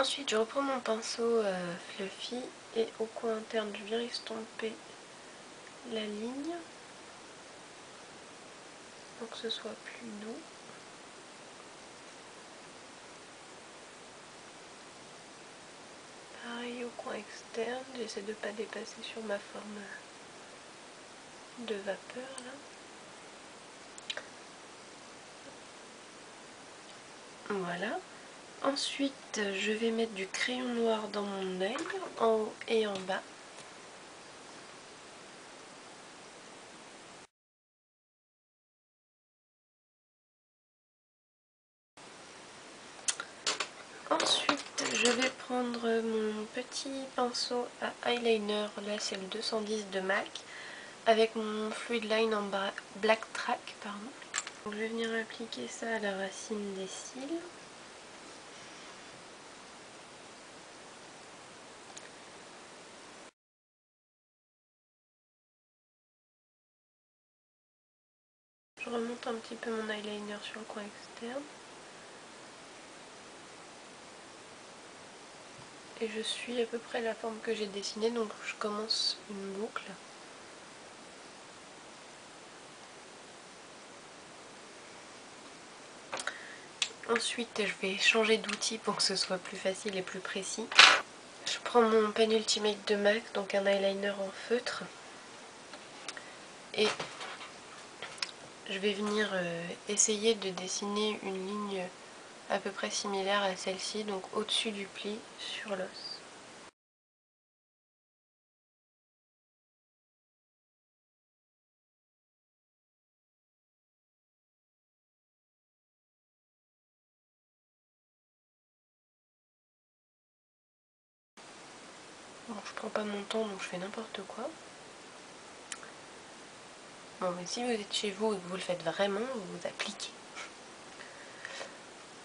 Ensuite je reprends mon pinceau Fluffy et au coin interne je viens estomper la ligne pour que ce soit plus doux. Pareil au coin externe, j'essaie de ne pas dépasser sur ma forme de vapeur là. Voilà. Ensuite je vais mettre du crayon noir dans mon œil, en haut et en bas. Ensuite je vais prendre mon petit pinceau à eyeliner, là c'est le 210 de MAC, avec mon Fluid Line en Black Track, pardon. Donc je vais venir appliquer ça à la racine des cils. Je remonte un petit peu mon eyeliner sur le coin externe. Et je suis à peu près la forme que j'ai dessinée, donc je commence une boucle. Ensuite je vais changer d'outil pour que ce soit plus facile et plus précis. Je prends mon Pen Ultimate de MAC, donc un eyeliner en feutre. Et je vais venir essayer de dessiner une ligne à peu près similaire à celle-ci, donc au-dessus du pli sur l'os. Bon, je prends pas mon temps donc je fais n'importe quoi. Bon, mais si vous êtes chez vous et que vous le faites vraiment, vous vous appliquez.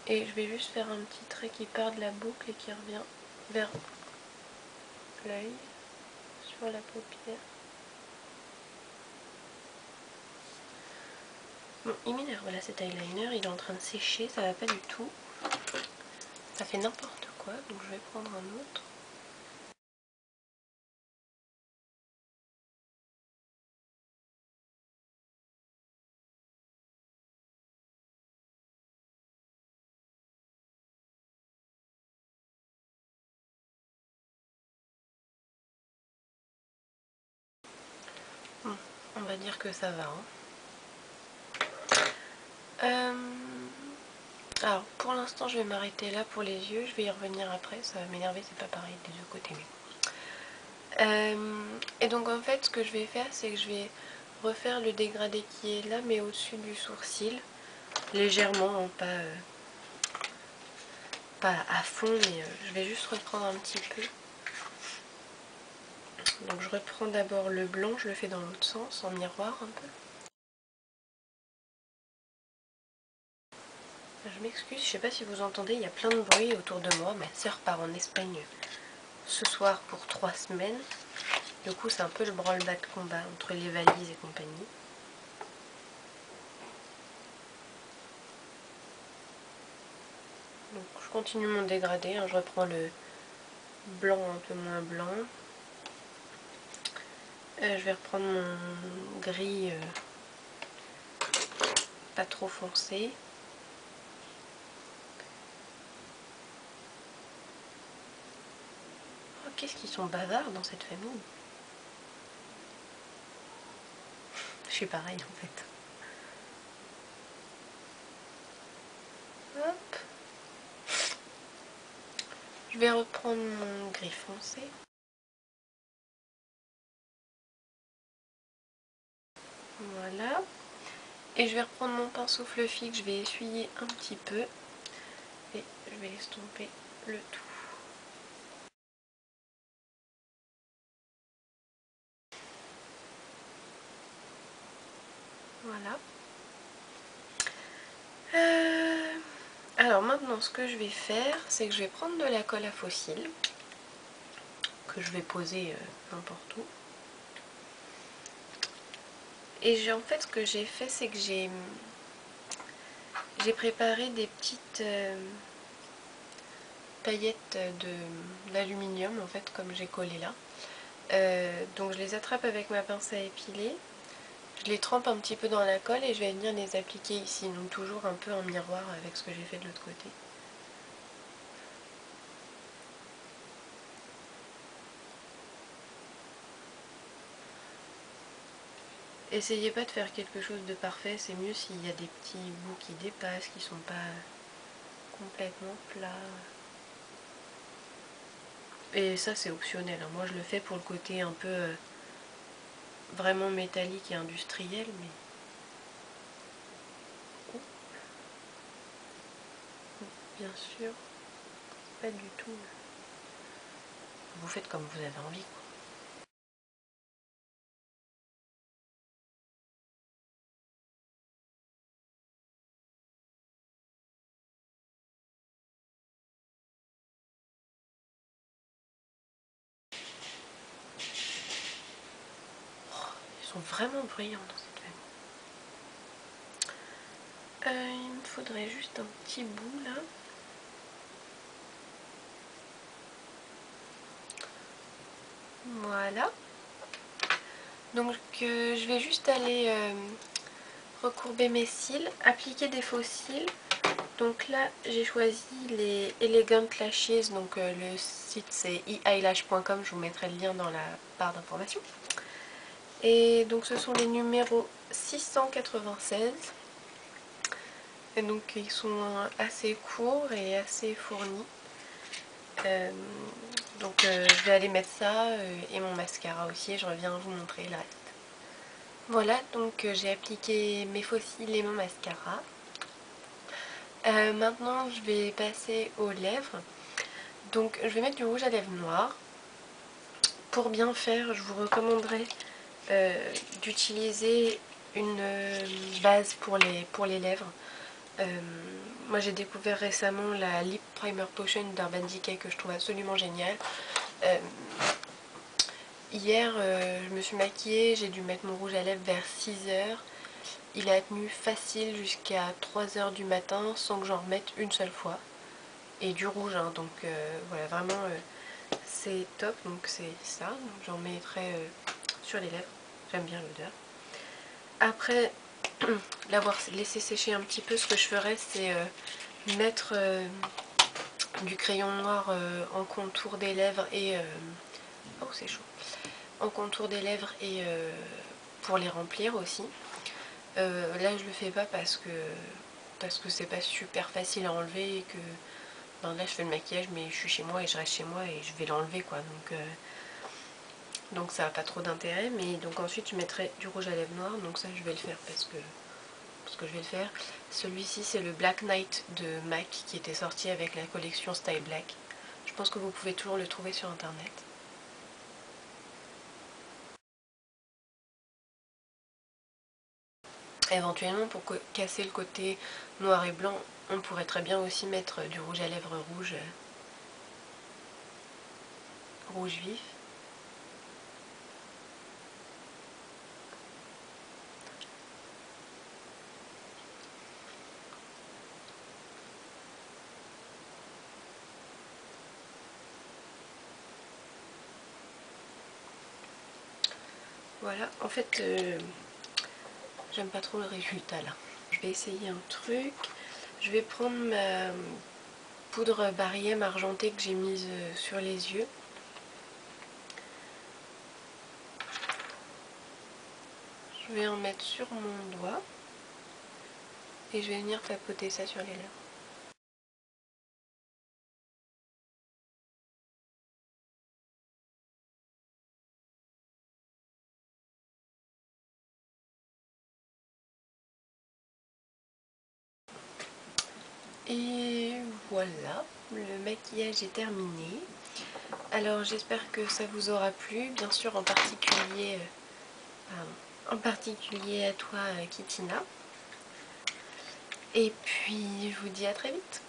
Et je vais juste faire un petit trait qui part de la boucle et qui revient vers l'œil, sur la paupière. Bon, il m'énerve là cet eyeliner, il est en train de sécher, ça va pas du tout. Ça fait n'importe quoi, donc je vais prendre un autre. Bon, on va dire que ça va. Alors pour l'instant je vais m'arrêter là pour les yeux, je vais y revenir après, ça va m'énerver, c'est pas pareil des deux côtés. Et donc en fait ce que je vais faire c'est que je vais refaire le dégradé qui est là mais au-dessus du sourcil, légèrement, hein, pas à fond, mais je vais juste reprendre un petit peu. Donc je reprends d'abord le blanc, je le fais dans l'autre sens, en miroir un peu. Je m'excuse, je sais pas si vous entendez, il y a plein de bruit autour de moi. Ma soeur part en Espagne ce soir pour 3 semaines. Du coup c'est un peu le branle-bas de combat entre les valises et compagnie. Donc je continue mon dégradé, hein, je reprends le blanc un peu moins blanc. Je vais reprendre mon gris pas trop foncé. Oh, qu'est-ce qu'ils sont bavards dans cette famille. Je suis pareil en fait. Hop. Je vais reprendre mon gris foncé. Voilà. Et je vais reprendre mon pinceau Fluffy que je vais essuyer un petit peu. Et je vais estomper le tout. Voilà. Alors maintenant ce que je vais faire, c'est que je vais prendre de la colle à fossiles que je vais poser n'importe où. Et en fait ce que j'ai fait, c'est que j'ai préparé des petites paillettes d'aluminium en fait, comme j'ai collé là. Donc je les attrape avec ma pince à épiler, je les trempe un petit peu dans la colle et je vais venir les appliquer ici, donc toujours un peu en miroir avec ce que j'ai fait de l'autre côté. Essayez pas de faire quelque chose de parfait, c'est mieux s'il y a des petits bouts qui dépassent, qui sont pas complètement plats. Et ça c'est optionnel, hein. Moi je le fais pour le côté un peu vraiment métallique et industriel, mais... Oh. Bien sûr, pas du tout. Vous faites comme vous avez envie, quoi. Ils sont vraiment brillants dans cette famille. Il me faudrait juste un petit bout là. Voilà. Donc je vais juste aller recourber mes cils, appliquer des faux cils. Donc là j'ai choisi les Elegant Lashes, donc le site c'est eeyelash.com, je vous mettrai le lien dans la barre d'informations. Et donc ce sont les numéros 696. Et donc ils sont assez courts et assez fournis. Donc je vais aller mettre ça et mon mascara aussi et je reviens vous montrer le reste. Voilà, donc j'ai appliqué mes faux cils et mon mascara. Maintenant je vais passer aux lèvres. Donc je vais mettre du rouge à lèvres noir. Pour bien faire, je vous recommanderais d'utiliser une base pour les lèvres. Moi j'ai découvert récemment la Lip Primer Potion d'Urban Decay que je trouve absolument géniale. Hier je me suis maquillée, j'ai dû mettre mon rouge à lèvres vers 6h. Il a tenu facile jusqu'à 3h du matin sans que j'en remette une seule fois. Et du rouge, hein, donc voilà, vraiment c'est top. Donc c'est ça, j'en mettrai sur les lèvres, j'aime bien l'odeur. Après l'avoir laissé sécher un petit peu, ce que je ferais c'est mettre du crayon noir en contour des lèvres et... oh c'est chaud. En contour des lèvres et pour les remplir aussi. Là je le fais pas parce que c'est pas super facile à enlever et que ben, là je fais le maquillage mais je suis chez moi et je reste chez moi et je vais l'enlever quoi, donc ça n'a pas trop d'intérêt. Mais donc ensuite je mettrai du rouge à lèvres noir, donc ça je vais le faire parce que je vais le faire. Celui-ci c'est le Black Knight de MAC qui était sorti avec la collection Style Black. Je pense que vous pouvez toujours le trouver sur internet. Éventuellement pour casser le côté noir et blanc, on pourrait très bien aussi mettre du rouge à lèvres rouge, rouge vif. Voilà, en fait, j'aime pas trop le résultat là. Je vais essayer un truc. Je vais prendre ma poudre Bariem argentée que j'ai mise sur les yeux. Je vais en mettre sur mon doigt. Et je vais venir tapoter ça sur les lèvres. Et voilà, le maquillage est terminé. Alors j'espère que ça vous aura plu, bien sûr en particulier à toi Kitina. Et puis je vous dis à très vite.